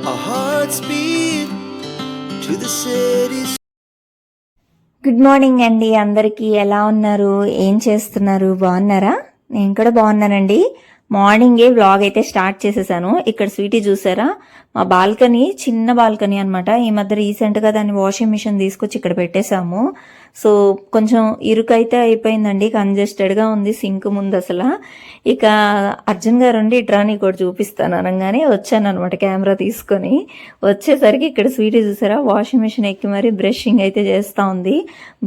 Our hearts beat to the city. Good morning అండి. అందరికీ ఎలా ఉన్నారు? ఏం చేస్తున్నారు? బాగున్నారా? నేను కూడా బాగున్నానండి. మార్నింగే వ్లాగ్ అయితే స్టార్ట్ చేసేసాను. ఇక్కడ స్వీటీ చూసారా, మా బాల్కనీ చిన్న బాల్కనీ అనమాట. ఈ మధ్య రీసెంట్గా దాన్ని వాషింగ్ మిషన్ తీసుకొచ్చి ఇక్కడ పెట్టేశాము. సో కొంచెం ఇరుకైతే అయిపోయిందండి, కంజెస్టెడ్గా ఉంది సింక్ ముందు అసలు. ఇక అర్జున్ గారు ఉండి ఇట్రా నీకు ఒకటి చూపిస్తాను అనగానే వచ్చాను అనమాట కెమెరా తీసుకొని. వచ్చేసరికి ఇక్కడ స్వీటీ చూసారా, వాషింగ్ మిషన్ ఎక్కి మరి బ్రషింగ్ అయితే చేస్తూ ఉంది.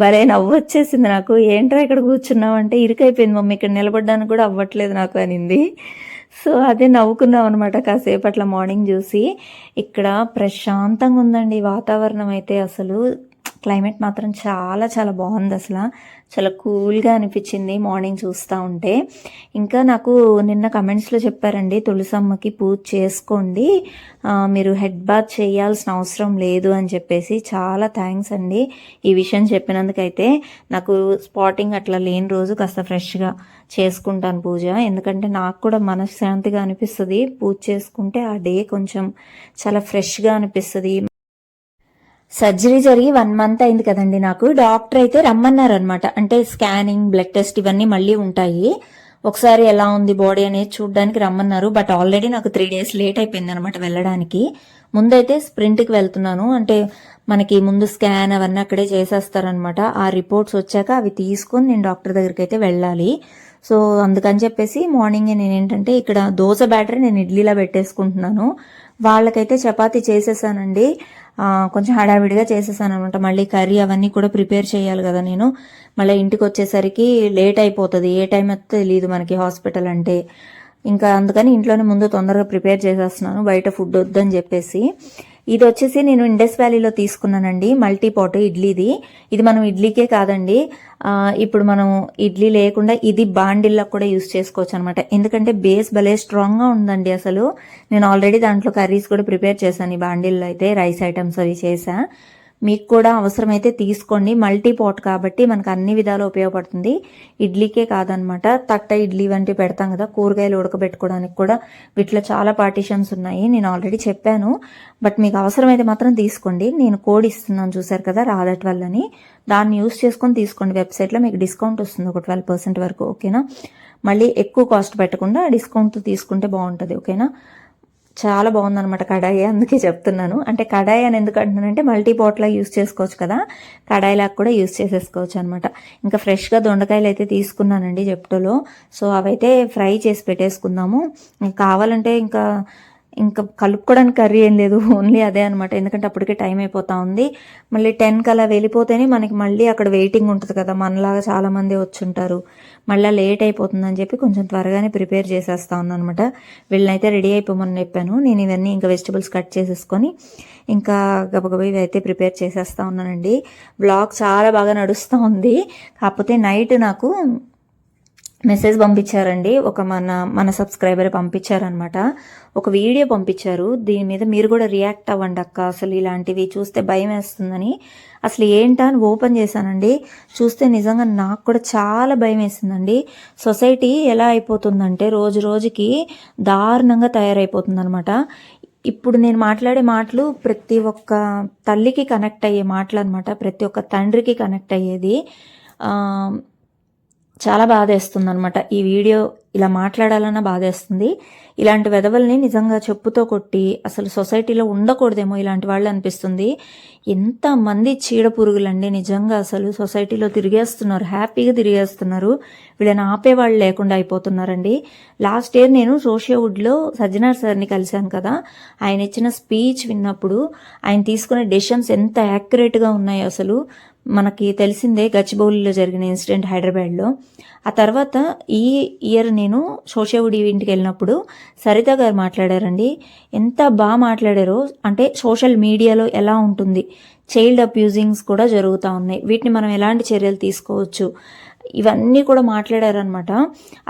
భలే నవ్వు వచ్చేసింది నాకు. ఏంట్రా ఇక్కడ కూర్చున్నావు అంటే, ఇరుకైపోయింది మమ్మీ, ఇక్కడ నిలబడడానికి కూడా అవ్వట్లేదు నాకు అనింది. సో అదే నవ్వుకున్నాం అనమాట కాసేపు అట్లా మార్నింగ్ చూసి. ఇక్కడ ప్రశాంతంగా ఉందండి వాతావరణం అయితే. అసలు క్లైమేట్ మాత్రం చాలా చాలా బాగుంది. అసలు చాలా కూల్గా అనిపించింది మార్నింగ్ చూస్తూ ఉంటే. ఇంకా నాకు నిన్న కమెంట్స్లో చెప్పారండి, తులసమ్మకి పూజ చేసుకోండి, మీరు హెడ్ బాత్ చేయాల్సిన అవసరం లేదు అని చెప్పేసి. చాలా థ్యాంక్స్ అండి ఈ విషయం చెప్పినందుకైతే. నాకు స్పాటింగ్ అట్లా లేని రోజు కాస్త ఫ్రెష్గా చేసుకుంటాను పూజ, ఎందుకంటే నాకు కూడా మనశ్శాంతిగా అనిపిస్తుంది పూజ చేసుకుంటే. ఆ డే కొంచెం చాలా ఫ్రెష్గా అనిపిస్తుంది. సర్జరీ జరిగి 1 month అయింది కదండి నాకు. డాక్టర్ అయితే రమ్మన్నారు అనమాట. అంటే స్కానింగ్, బ్లడ్ టెస్ట్ ఇవన్నీ మళ్ళీ ఉంటాయి, ఒకసారి ఎలా ఉంది బాడీ అనేది చూడడానికి రమ్మన్నారు. బట్ ఆల్రెడీ నాకు 3 days లేట్ అయిపోయింది అనమాట వెళ్ళడానికి. ముందైతే స్ప్రింట్కి వెళ్తున్నాను, అంటే మనకి ముందు స్కాన్ అవన్నీ అక్కడే చేసేస్తారనమాట. ఆ రిపోర్ట్స్ వచ్చాక అవి తీసుకొని నేను డాక్టర్ దగ్గరికి అయితే వెళ్ళాలి. సో అందుకని చెప్పేసి మార్నింగే నేను ఏంటంటే ఇక్కడ దోశ బ్యాటర్ నేను ఇడ్లీలా పెట్టేసుకుంటున్నాను. వాళ్ళకైతే చపాతీ చేసేసానండి, కొంచెం హడావిడిగా చేసేసాను అనమాట. మళ్ళీ కర్రీ అవన్నీ కూడా ప్రిపేర్ చేయాలి కదా నేను. మళ్ళీ ఇంటికి వచ్చేసరికి లేట్ అయిపోతుంది, ఏ టైం అయితే తెలియదు మనకి హాస్పిటల్ అంటే. ఇంకా అందుకని ఇంట్లోనే ముందు తొందరగా ప్రిపేర్ చేసేస్తున్నాను, బయట ఫుడ్ వద్దని చెప్పేసి. ఇది వచ్చేసి నేను ఇండస్ వ్యాలీలో తీసుకున్నానండి, మల్టీపాట్ ఇడ్లీది. ఇది మనం ఇడ్లీకే కాదండి, ఇప్పుడు మనం ఇడ్లీ లేకుండా ఇది బాండిల్లా కూడా యూస్ చేసుకోవచ్చు అనమాట. ఎందుకంటే బేస్ భలే స్ట్రాంగ్గా ఉందండి అసలు. నేను ఆల్రెడీ దాంట్లో కర్రీస్ కూడా ప్రిపేర్ చేశాను ఈ బాండిల్లో అయితే, రైస్ ఐటమ్స్ అవి చేశా. మీకు కూడా అవసరమైతే తీసుకోండి, మల్టీ పాట్ కాబట్టి మనకు అన్ని విధాలు ఉపయోగపడుతుంది. ఇడ్లీకే కాదనమాట, తట్ట ఇడ్లీ వంటివి పెడతాం కదా, కూరగాయలు ఉడకబెట్టుకోవడానికి కూడా వీటిలో చాలా పార్టీషన్స్ ఉన్నాయి, నేను ఆల్రెడీ చెప్పాను. బట్ మీకు అవసరమైతే మాత్రం తీసుకోండి. నేను కోడ్ ఇస్తున్నాను చూసారు కదా, రాదట్ వల్లని, దాన్ని యూస్ చేసుకొని తీసుకోండి. వెబ్సైట్లో మీకు డిస్కౌంట్ వస్తుంది ఒక 12% వరకు, ఓకేనా. మళ్ళీ ఎక్కువ కాస్ట్ పెట్టకుండా డిస్కౌంట్ తీసుకుంటే బాగుంటుంది, ఓకేనా. చాలా బాగుందనమాట కడాయి, అందుకే చెప్తున్నాను. అంటే కడాయి అని ఎందుకు అంటున్నానంటే మల్టీ పాట్లా యూస్ చేసుకోవచ్చు కదా, కడాయిలాగా కూడా యూస్ చేసేసుకోవచ్చు అనమాట. ఇంకా ఫ్రెష్గా దొండకాయలు అయితే తీసుకున్నానండి జెప్టోలో. సో అవైతే ఫ్రై చేసి పెట్టేసుకుందాము. కావాలంటే ఇంకా కలుపుకోవడానికి కర్రీ ఏం లేదు, ఓన్లీ అదే అనమాట. ఎందుకంటే అప్పటికే టైం అయిపోతా ఉంది. మళ్ళీ 10కి అలా వెళ్ళిపోతేనే మనకి మళ్ళీ అక్కడ వెయిటింగ్ ఉంటుంది కదా, మనలాగా చాలామంది వచ్చుంటారు, మళ్ళీ లేట్ అయిపోతుందని చెప్పి కొంచెం త్వరగానే ప్రిపేర్ చేసేస్తా ఉన్నాను అనమాట. వీళ్ళనైతే రెడీ అయిపోమని చెప్పాను. నేను ఇవన్నీ ఇంకా వెజిటబుల్స్ కట్ చేసేసుకొని ఇంకా గబగబా ఇవి అయితే ప్రిపేర్ చేసేస్తా ఉన్నానండి. బ్లాగ్ చాలా బాగా నడుస్తూ ఉంది. కాకపోతే నైట్ నాకు మెసేజ్ పంపించారండి, ఒక మన సబ్స్క్రైబర్ పంపించారనమాట, ఒక వీడియో పంపించారు. దీని మీద మీరు కూడా రియాక్ట్ అవ్వండి అక్క, అసలు ఇలాంటివి చూస్తే భయం వేస్తుందని. అసలు ఏంటా అని ఓపెన్ చేశానండి, చూస్తే నిజంగా నాకు కూడా చాలా భయం వేసిందండి. సొసైటీ ఎలా అయిపోతుందంటే రోజు రోజుకి దారుణంగా తయారైపోతుంది అనమాట. ఇప్పుడు నేను మాట్లాడే మాటలు ప్రతి ఒక్క తల్లికి కనెక్ట్ అయ్యే మాటలు అనమాట, ప్రతి ఒక్క తండ్రికి కనెక్ట్ అయ్యేది. చాలా బాధేస్తుంది అనమాట. ఈ వీడియో ఇలా మాట్లాడాలన్నా బాధేస్తుంది. ఇలాంటి వెధవల్ని నిజంగా చెప్పుతో కొట్టి అసలు సొసైటీలో ఉండకూడదేమో ఇలాంటి వాళ్ళు అనిపిస్తుంది. ఎంతమంది చీడ పురుగులండి నిజంగా, అసలు సొసైటీలో తిరిగేస్తున్నారు, హ్యాపీగా తిరిగేస్తున్నారు. వీళ్ళని ఆపేవాళ్ళు లేకుండా అయిపోతున్నారండి. లాస్ట్ ఇయర్ నేను సోషియోవుడ్లో సజ్జనార్ సార్ని కలిశాను కదా, ఆయన ఇచ్చిన స్పీచ్ విన్నప్పుడు ఆయన తీసుకునే డెసిషన్స్ ఎంత యాక్యురేట్గా ఉన్నాయో అసలు మనకి తెలిసిందే. గచ్చిబౌలిలో జరిగిన ఇన్సిడెంట్ హైదరాబాద్లో. ఆ తర్వాత ఈ ఇయర్ నేను సోషియోవుడ్ ఈవెంట్కి వెళ్ళినప్పుడు సరిత గారు మాట్లాడారండి, ఎంత బాగా మాట్లాడారో. అంటే సోషల్ మీడియాలో ఎలా ఉంటుంది, చైల్డ్ అబ్యూజింగ్స్ కూడా జరుగుతూ ఉన్నాయి, వీటిని మనం ఎలాంటి చర్యలు తీసుకోవచ్చు, ఇవన్నీ కూడా మాట్లాడారనమాట.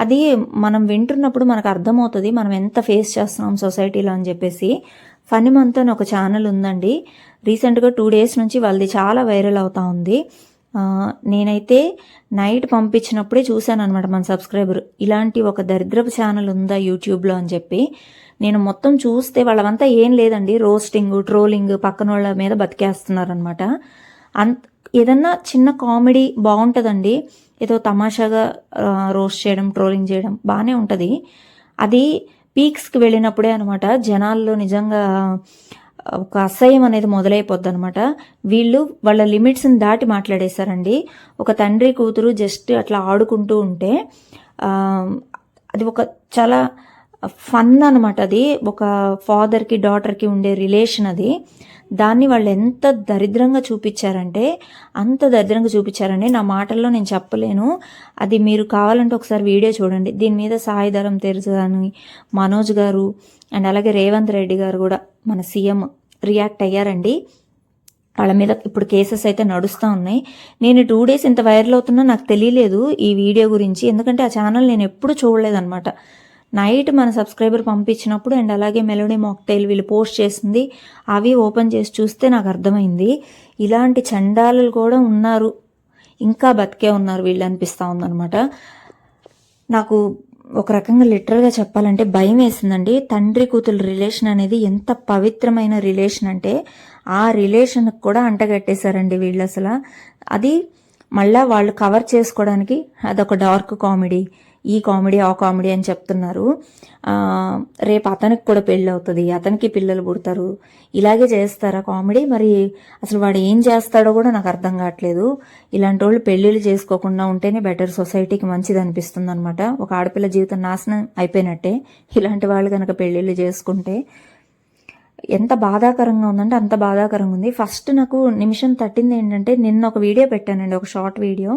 అది మనం వింటున్నప్పుడు మనకు అర్థమవుతుంది మనం ఎంత ఫేస్ చేస్తున్నాం సొసైటీలో అని చెప్పేసి. ఫనీ మంత్ అని ఒక ఛానల్ ఉందండి, రీసెంట్గా 2 days నుంచి వాళ్ళది చాలా వైరల్ అవుతా ఉంది. నేనైతే నైట్ పంపించినప్పుడే చూశాను అనమాట మన సబ్స్క్రైబర్, ఇలాంటి ఒక దరిద్రపు ఛానల్ ఉందా యూట్యూబ్లో అని చెప్పి. నేను మొత్తం చూస్తే వాళ్ళవంతా ఏం లేదండి, రోస్టింగ్, ట్రోలింగ్, పక్కన వాళ్ళ మీద బతికేస్తున్నారనమాట. ఏదన్నా చిన్న కామెడీ బాగుంటుందండి, ఏదో తమాషాగా రోస్ట్ చేయడం, ట్రోలింగ్ చేయడం బాగానే ఉంటుంది. అది పీక్స్కి వెళ్ళినప్పుడే అనమాట జనాల్లో నిజంగా ఒక అసహ్యం అనేది మొదలైపోద్ది అనమాట. వీళ్ళు వాళ్ళ లిమిట్స్ని దాటి మాట్లాడేశారండి. ఒక తండ్రి కూతురు జస్ట్ అట్లా ఆడుకుంటూ ఉంటే అది ఒక చాలా ఫన్ అనమాట. అది ఒక ఫాదర్కి డాటర్కి ఉండే రిలేషన్. అది దాన్ని వాళ్ళు ఎంత దరిద్రంగా చూపించారంటే అంత దరిద్రంగా చూపించారండి. నా మాటల్లో నేను చెప్పలేను. అది మీరు కావాలంటే ఒకసారి వీడియో చూడండి. దీని మీద సాయిధరం తెరుసు కానీ, మనోజ్ గారు అండ్ అలాగే రేవంత్ రెడ్డి గారు కూడా మన సీఎం రియాక్ట్ అయ్యారండి. వాళ్ళ మీద ఇప్పుడు కేసెస్ అయితే నడుస్తూ ఉన్నాయి. నేను 2 days ఇంత వైరల్ అవుతున్నా నాకు తెలియలేదు ఈ వీడియో గురించి, ఎందుకంటే ఆ ఛానల్ నేను ఎప్పుడు చూడలేదన్నమాట. నైట్ మన సబ్స్క్రైబర్ పంపించినప్పుడు అండ్ అలాగే మెలోడీ మాక్టైల్ వీళ్ళు పోస్ట్ చేసింది అవి ఓపెన్ చేసి చూస్తే నాకు అర్థమైంది, ఇలాంటి చండాలు కూడా ఉన్నారు, ఇంకా బతికే ఉన్నారు వీళ్ళు అనిపిస్తూ ఉందన్నమాట. నాకు ఒక రకంగా లిటరల్గా చెప్పాలంటే భయం వేసిందండి. తండ్రి కూతురు రిలేషన్ అనేది ఎంత పవిత్రమైన రిలేషన్ అంటే ఆ రిలేషన్కి కూడా అంటగట్టేశారండి వీళ్ళు అసలు. అది మళ్ళీ వాళ్ళు కవర్ చేసుకోవడానికి అదొక డార్క్ కామెడీ, ఈ కామెడీ ఆ కామెడీ అని చెప్తున్నారు. రేపు అతనికి కూడా పెళ్ళి అవుతుంది, అతనికి పిల్లలు పుడతారు, ఇలాగే చేస్తారా కామెడీ? మరి అసలు వాడు ఏం చేస్తాడో కూడా నాకు అర్థం కావట్లేదు. ఇలాంటి వాళ్ళు పెళ్ళిళ్ళు చేసుకోకుండా ఉంటేనే బెటర్, సొసైటీకి మంచిది అనిపిస్తుంది అనమాట. ఒక ఆడపిల్ల జీవితం నాశనం అయిపోయినట్టే ఇలాంటి వాళ్ళు కనుక పెళ్ళిళ్ళు చేసుకుంటే. ఎంత బాధాకరంగా ఉందంటే అంత బాధాకరంగా ఉంది. ఫస్ట్ నాకు నిమిషం తట్టింది ఏంటంటే, నిన్న ఒక వీడియో పెట్టానండి, ఒక షార్ట్ వీడియో.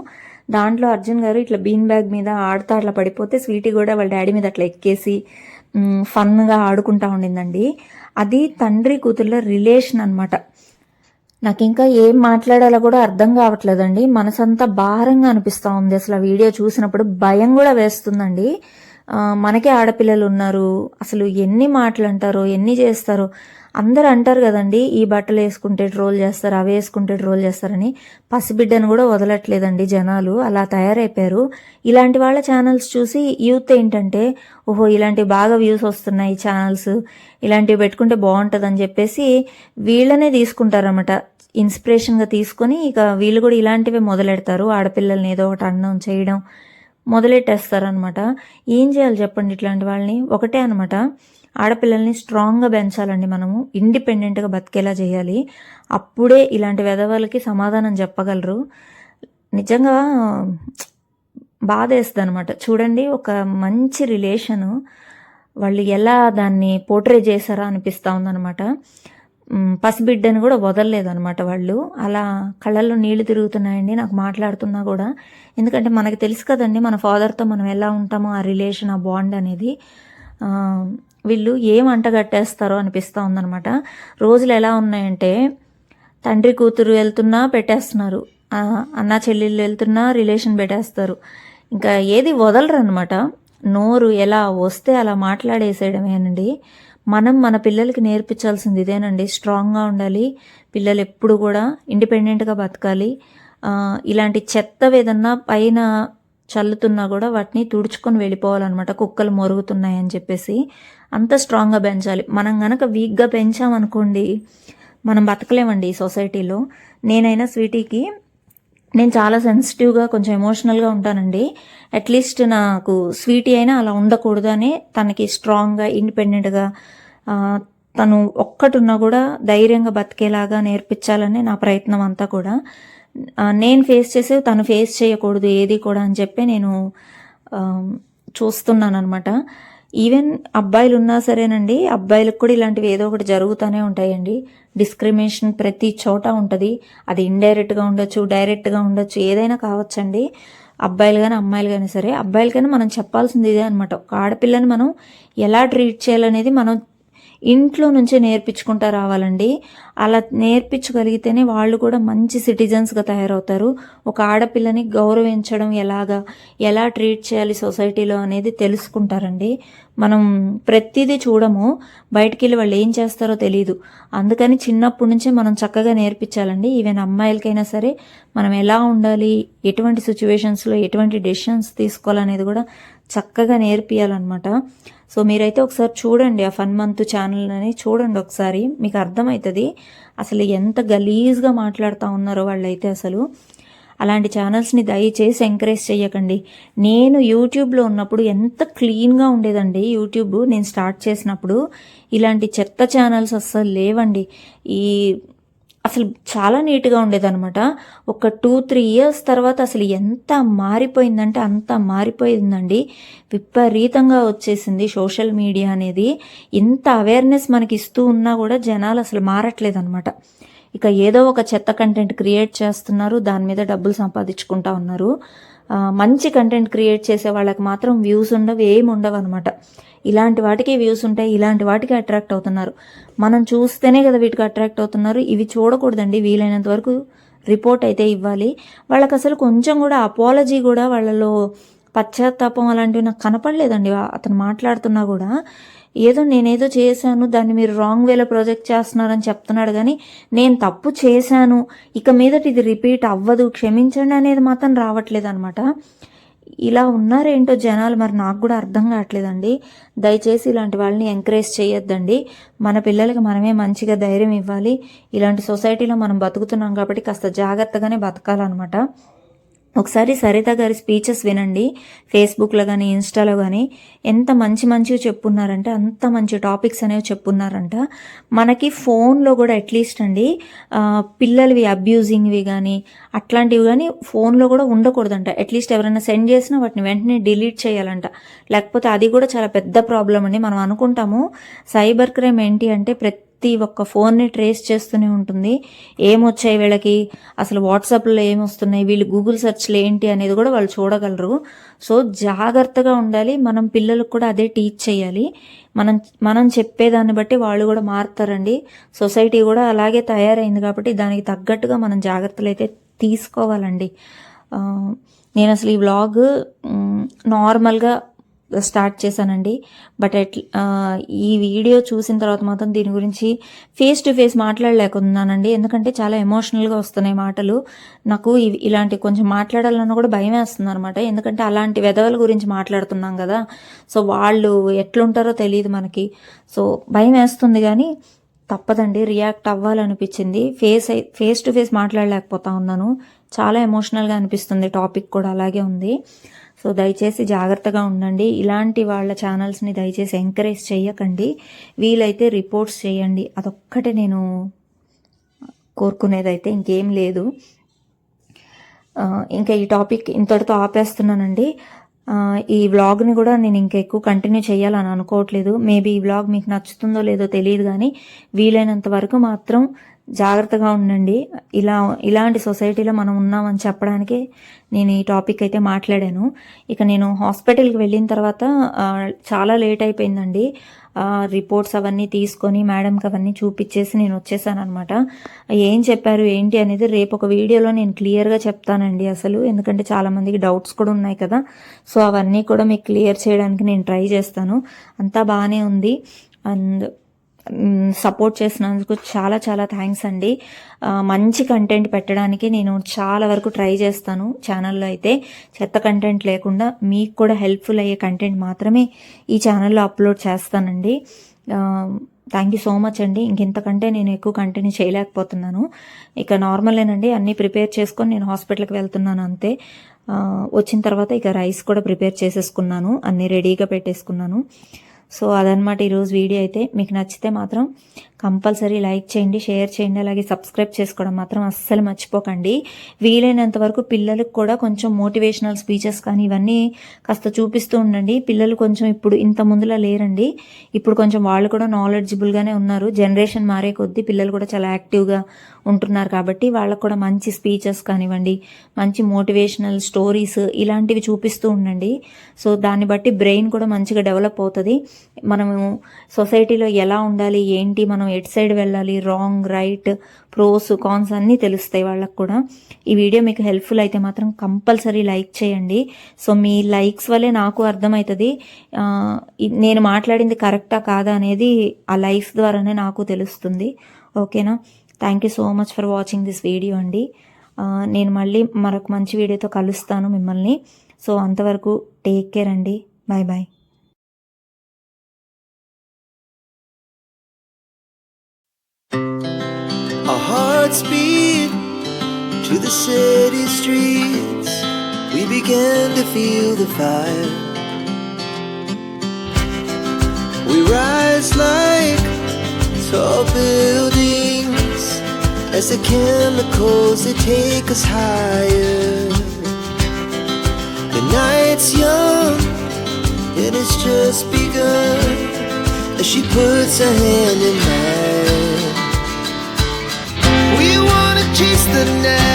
దాంట్లో అర్జున్ గారు ఇట్లా బీన్ బ్యాగ్ మీద ఆడుతూ అట్లా పడిపోతే స్వీటీ కూడా వాళ్ళ డాడీ మీద అట్లా ఎక్కేసి ఫన్గా ఆడుకుంటా ఉండిందండి. అది తండ్రి కూతుర్ల రిలేషన్ అనమాట. నాకు ఇంకా ఏం మాట్లాడాలో కూడా అర్థం కావట్లేదండి. మనసంతా భారంగా అనిపిస్తూ ఉంది అసలు ఆ వీడియో చూసినప్పుడు. భయం కూడా వేస్తుందండి. మనకే ఆడపిల్లలు ఉన్నారు, అసలు ఎన్ని మాటలు అంటారో, ఎన్ని చేస్తారో. అందరూ అంటారు కదండి, ఈ బట్టలు వేసుకుంటే ట్రోల్ చేస్తారు, అవి వేసుకుంటే ట్రోల్ చేస్తారని. పసిబిడ్డను కూడా వదలట్లేదండి జనాలు, అలా తయారైపోయారు. ఇలాంటి వాళ్ళ ఛానల్స్ చూసి యూత్ ఏంటంటే, ఓహో ఇలాంటివి బాగా వ్యూస్ వస్తున్నాయి ఛానల్స్, ఇలాంటివి పెట్టుకుంటే బాగుంటుందని చెప్పేసి వీళ్ళనే తీసుకుంటారన్నమాట ఇన్స్పిరేషన్గా తీసుకొని. ఇక వీళ్ళు కూడా ఇలాంటివే మొదలెడతారు, ఆడపిల్లల్ని ఏదో ఒకటి అన్నం చేయడం మొదలెట్టేస్తారనమాట. ఏం చేయాలి చెప్పండి ఇట్లాంటి వాళ్ళని? ఒకటే అనమాట, ఆడపిల్లల్ని స్ట్రాంగ్గా పెంచాలండి మనము, ఇండిపెండెంట్గా బతికేలా చేయాలి. అప్పుడే ఇలాంటి వెధవలకి సమాధానం చెప్పగలరు. నిజంగా బాధ వేస్తుంది అనమాట. చూడండి, ఒక మంచి రిలేషను వాళ్ళు ఎలా దాన్ని పోర్ట్రే చేశారా అనిపిస్తూ ఉందనమాట. పసిబిడ్డని కూడా వదలలేదనమాట వాళ్ళు. అలా కళ్ళల్లో నీళ్లు తిరుగుతున్నాయండి నాకు మాట్లాడుతున్నా కూడా. ఎందుకంటే మనకు తెలుసు కదండి మన ఫాదర్తో మనం ఎలా ఉంటామో, ఆ రిలేషన్, ఆ బాండ్ అనేది. వీళ్ళు ఏం అంటగట్టేస్తారో అనిపిస్తూ ఉందనమాట. రోజులు ఎలా ఉన్నాయంటే, తండ్రి కూతురు వెళ్తున్నా పెట్టేస్తున్నారు, అన్న చెల్లెళ్ళు వెళ్తున్నా రిలేషన్ పెట్టేస్తారు. ఇంకా ఏది వదలరు అనమాట. నోరు ఎలా వస్తే అలా మాట్లాడేసేయడమేనండి. మనం మన పిల్లలకి నేర్పించాల్సింది ఇదేనండి, స్ట్రాంగ్గా ఉండాలి, పిల్లలు ఎప్పుడు కూడా ఇండిపెండెంట్గా బతకాలి. ఇలాంటి చెత్తవి ఏదన్నా పైన చల్లుతున్నా కూడా వాటిని తుడుచుకొని వెళ్ళిపోవాలన్నమాట, కుక్కలు మొరుగుతున్నాయని చెప్పేసి. అంత స్ట్రాంగ్గా పెంచాలి. మనం గనక వీక్గా పెంచామనుకోండి మనం బతకలేమండి ఈ సొసైటీలో. నేనైనా స్వీటీకి నేను చాలా సెన్సిటివ్గా కొంచెం ఎమోషనల్గా ఉంటానండి. అట్లీస్ట్ నాకు స్వీటీ అయినా అలా ఉండకూడదు అని తనకి స్ట్రాంగ్గా ఇండిపెండెంట్గా తను ఒక్కటున్నా కూడా ధైర్యంగా బతికేలాగా నేర్పించాలని నా ప్రయత్నం అంతా కూడా. నేను ఫేస్ చేసేవి తను ఫేస్ చేయకూడదు ఏది కూడా అని చెప్పి నేను చూస్తున్నాను అనమాట. ఈవెన్ అబ్బాయిలు ఉన్నా సరేనండి, అబ్బాయిలకు కూడా ఇలాంటివి ఏదో ఒకటి జరుగుతూనే ఉంటాయండి. డిస్క్రిమినేషన్ ప్రతి చోట ఉంటుంది. అది ఇండైరెక్ట్గా ఉండొచ్చు, డైరెక్ట్గా ఉండొచ్చు, ఏదైనా కావచ్చండి. అబ్బాయిలు కానీ అమ్మాయిలు కానీ సరే. అబ్బాయిలకైనా మనం చెప్పాల్సింది ఇదే అనమాట, ఒక ఆడపిల్లని మనం ఎలా ట్రీట్ చేయాలనేది మనం ఇంట్లో నుంచే నేర్పించుకుంటా రావాలండి. అలా నేర్పించగలిగితేనే వాళ్ళు కూడా మంచి సిటిజన్స్గా తయారవుతారు. ఒక ఆడపిల్లని గౌరవించడం ఎలా ట్రీట్ చేయాలి సొసైటీలో అనేది తెలుసుకుంటారండి. మనం ప్రతిదీ చూడము, బయటికి వెళ్ళి వాళ్ళు ఏం చేస్తారో తెలియదు. అందుకని చిన్నప్పటి నుంచే మనం చక్కగా నేర్పించాలండి. ఈవెన్ అమ్మాయిలకైనా సరే మనం ఎలా ఉండాలి, ఎటువంటి సిచ్యువేషన్స్లో ఎటువంటి డెసిషన్స్ తీసుకోవాలనేది కూడా చక్కగా నేర్పియాలన్నమాట. సో మీరైతే ఒకసారి చూడండి, ఆ ఫన్ మంత్ ఛానల్ అని చూడండి ఒకసారి, మీకు అర్థమవుతుంది అసలు ఎంత గలీజ్గా మాట్లాడుతూ ఉన్నారో వాళ్ళైతే. అసలు అలాంటి ఛానల్స్ని దయచేసి ఎంకరేజ్ చేయకండి. నేను యూట్యూబ్లో ఉన్నప్పుడు ఎంత క్లీన్గా ఉండేదండి యూట్యూబ్. నేను స్టార్ట్ చేసినప్పుడు ఇలాంటి చెత్త ఛానల్స్ అస్సలు లేవండి. అసలు చాలా నీట్గా ఉండేదన్నమాట. ఒక 2-3 ఇయర్స్ తర్వాత అసలు ఎంత మారిపోయిందంటే అంత మారిపోయిందండి. విపరీతంగా వచ్చేసింది సోషల్ మీడియా అనేది. ఇంత అవేర్నెస్ మనకి ఇస్తూ ఉన్నా కూడా జనాలు అసలు మారట్లేదు అనమాట. ఇక ఏదో ఒక చెత్త కంటెంట్ క్రియేట్ చేస్తున్నారు, దాని మీద డబ్బులు సంపాదించుకుంటా ఉన్నారు. మంచి కంటెంట్ క్రియేట్ చేసే వాళ్ళకి మాత్రం వ్యూస్ ఉండవు, ఏమి ఉండవు అనమాట. ఇలాంటి వాటికి వ్యూస్ ఉంటాయి, ఇలాంటి వాటికి అట్రాక్ట్ అవుతున్నారు. మనం చూస్తేనే కదా వీటికి అట్రాక్ట్ అవుతున్నారు. ఇవి చూడకూడదండి. వీలైనంత వరకు రిపోర్ట్ అయితే ఇవ్వాలి. వాళ్ళకి అసలు కొంచెం కూడా అపాలజీ కూడా వాళ్ళలో పశ్చాత్తాపం అలాంటివి నాకు కనపడలేదండి. అతను మాట్లాడుతున్నా కూడా నేనేదో చేశాను, దాన్ని మీరు రాంగ్ వేలో ప్రొజెక్ట్ చేస్తున్నారని చెప్తున్నాడు, కానీ నేను తప్పు చేశాను, ఇక మీదట ఇది రిపీట్ అవ్వదు, క్షమించండి అనేది మాత్రం రావట్లేదు అనమాట. ఇలా ఉన్నారేంటో జనాలు, మరి నాకు కూడా అర్థం కావట్లేదండి. దయచేసి ఇలాంటి వాళ్ళని ఎంకరేజ్ చేయొద్దండి. మన పిల్లలకి మనమే మంచిగా ధైర్యం ఇవ్వాలి. ఇలాంటి సొసైటీలో మనం బతుకుతున్నాం కాబట్టి కాస్త జాగ్రత్తగానే బతకాలన్నమాట. ఒకసారి సరిత గారి స్పీచెస్ వినండి, ఫేస్బుక్లో కానీ ఇన్స్టాలో కానీ. ఎంత మంచివి చెప్పున్నారంటే, అంత మంచి టాపిక్స్ అనేవి చెప్పున్నారంట. మనకి ఫోన్లో కూడా అట్లీస్ట్ అండి పిల్లలవి అబ్యూజింగ్వి కానీ అట్లాంటివి కానీ ఫోన్లో కూడా ఉండకూడదంట. అట్లీస్ట్ ఎవరైనా సెండ్ చేసినా వాటిని వెంటనే డిలీట్ చేయాలంట. లేకపోతే అది కూడా చాలా పెద్ద ప్రాబ్లం అండి. మనం అనుకుంటాము సైబర్ క్రైమ్ ఏంటి అంటే ప్రతి ఒక్క ఫోన్ని ట్రేస్ చేస్తూనే ఉంటుంది. ఏమొచ్చాయి వీళ్ళకి, అసలు వాట్సాప్లో ఏమొస్తున్నాయి, వీళ్ళు గూగుల్ సెర్చ్లు ఏంటి అనేది కూడా వాళ్ళు చూడగలరు. సో జాగ్రత్తగా ఉండాలి. మనం పిల్లలకు కూడా అదే టీచ్ చేయాలి. మనం చెప్పేదాన్ని బట్టి వాళ్ళు కూడా మారుతారండి. సొసైటీ కూడా అలాగే తయారైంది కాబట్టి దానికి తగ్గట్టుగా మనం జాగ్రత్తలు అయితే తీసుకోవాలండి. నేను అసలు ఈ వ్లాగ్ నార్మల్గా స్టార్ట్ చేశానండి, బట్ ఈ వీడియో చూసిన తర్వాత మాత్రం దీని గురించి ఫేస్ టు ఫేస్ మాట్లాడలేకున్నానండి. ఎందుకంటే చాలా ఎమోషనల్గా వస్తున్నాయి మాటలు. నాకు ఇలాంటి కొంచెం మాట్లాడాలన్నా కూడా భయం వేస్తుంది అనమాట. ఎందుకంటే అలాంటి వెధవల గురించి మాట్లాడుతున్నాం కదా. సో వాళ్ళు ఎట్లుంటారో తెలియదు మనకి. సో భయం వేస్తుంది, కానీ తప్పదండి, రియాక్ట్ అవ్వాలనిపించింది. ఫేస్ టు ఫేస్ మాట్లాడలేకపోతా ఉన్నాను. చాలా ఎమోషనల్గా అనిపిస్తుంది. టాపిక్ కూడా అలాగే ఉంది. సో దయచేసి జాగ్రత్తగా ఉండండి. ఇలాంటి వాళ్ళ ఛానల్స్ని దయచేసి ఎంకరేజ్ చేయకండి. వీలైతే రిపోర్ట్స్ చేయండి. అదొక్కటే నేను కోరుకునేదైతే, ఇంకేం లేదు. ఇంకా ఈ టాపిక్ ఇంతటితో ఆపేస్తున్నానండి. ఈ వ్లాగ్ని కూడా నేను ఇంకా ఎక్కువ కంటిన్యూ చేయాలని అనుకోవట్లేదు. మేబీ ఈ వ్లాగ్ మీకు నచ్చుతుందో లేదో తెలియదు, కానీ వీలైనంత వరకు మాత్రం జాగ్రత్తగా ఉండండి. ఇలాంటి సొసైటీలో మనం ఉన్నామని చెప్పడానికే నేను ఈ టాపిక్ అయితే మాట్లాడాను. ఇక నేను హాస్పిటల్కి వెళ్ళిన తర్వాత చాలా లేట్ అయిపోయిందండి. రిపోర్ట్స్ అవన్నీ తీసుకొని మేడంకి అవన్నీ చూపించేసి నేను వచ్చేసాను అనమాట. ఏం చెప్పారు ఏంటి అనేది రేపు ఒక వీడియోలో నేను క్లియర్గా చెప్తానండి అసలు. ఎందుకంటే చాలామందికి డౌట్స్ కూడా ఉన్నాయి కదా. సో అవన్నీ కూడా మీకు క్లియర్ చేయడానికి నేను ట్రై చేస్తాను. అంతా బాగానే ఉంది. అండ్ సపోర్ట్ చేసినందుకు చాలా చాలా థ్యాంక్స్ అండి. మంచి కంటెంట్ పెట్టడానికి నేను చాలా వరకు ట్రై చేస్తాను. ఛానల్లో అయితే చెత్త కంటెంట్ లేకుండా మీకు కూడా హెల్ప్ఫుల్ అయ్యే కంటెంట్ మాత్రమే ఈ ఛానల్లో అప్లోడ్ చేస్తానండి. థ్యాంక్ యూ సో మచ్ అండి. ఇంకెంతకంటే నేను ఎక్కువ కంటిన్యూ చేయలేకపోతున్నాను. ఇక నార్మలేనండి, అన్నీ ప్రిపేర్ చేసుకొని నేను హాస్పిటల్కి వెళ్తున్నాను అంతే. వచ్చిన తర్వాత ఇక రైస్ కూడా ప్రిపేర్ చేసేసుకున్నాను, అన్నీ రెడీగా పెట్టేసుకున్నాను. సో అదనమాట ఈరోజు వీడియో అయితే. మీకు నచ్చితే మాత్రం కంపల్సరీ లైక్ చేయండి, షేర్ చేయండి, అలాగే సబ్స్క్రైబ్ చేసుకోవడం మాత్రం అస్సలు మర్చిపోకండి. వీలైనంత వరకు పిల్లలకు కూడా కొంచెం మోటివేషనల్ స్పీచెస్ కానీ ఇవన్నీ కాస్త చూపిస్తూ ఉండండి. పిల్లలు కొంచెం ఇప్పుడు ఇంత ముందులా లేరండి. ఇప్పుడు కొంచెం వాళ్ళు కూడా నాలెడ్జిబుల్గానే ఉన్నారు. జనరేషన్ మారే కొద్దీ పిల్లలు కూడా చాలా యాక్టివ్గా ఉంటున్నారు కాబట్టి వాళ్ళకు కూడా మంచి స్పీచెస్ కానివ్వండి, మంచి మోటివేషనల్ స్టోరీస్ ఇలాంటివి చూపిస్తూ ఉండండి. సో దాన్ని బట్టి బ్రెయిన్ కూడా మంచిగా డెవలప్ అవుతుంది. మనము సొసైటీలో ఎలా ఉండాలి, ఏంటి, మనం ఎటు సైడ్ వెళ్ళాలి, రాంగ్ రైట్, ప్రోస్ కాన్స్ అన్నీ తెలుస్తాయి వాళ్ళకు కూడా. ఈ వీడియో మీకు హెల్ప్ఫుల్ అయితే మాత్రం కంపల్సరీ లైక్ చేయండి. సో మీ లైక్స్ వల్లే నాకు అర్థమవుతుంది నేను మాట్లాడింది కరెక్టా కాదా అనేది ఆ లైక్స్ ద్వారానే నాకు తెలుస్తుంది. ఓకేనా? Thank you so much for watching this video అండి. నేను మళ్ళీ మరొక మంచి వీడియోతో కలుస్తాను మిమ్మల్ని. సో అంతవరకు టేక్ కేర్ అండి. Bye bye. Our hearts beat to the city streets. We began to feel the fire. We rise like tall buildings as the chemicals, they take us higher. The night's young and it's just begun as she puts her hand in mine. We wanna chase the night.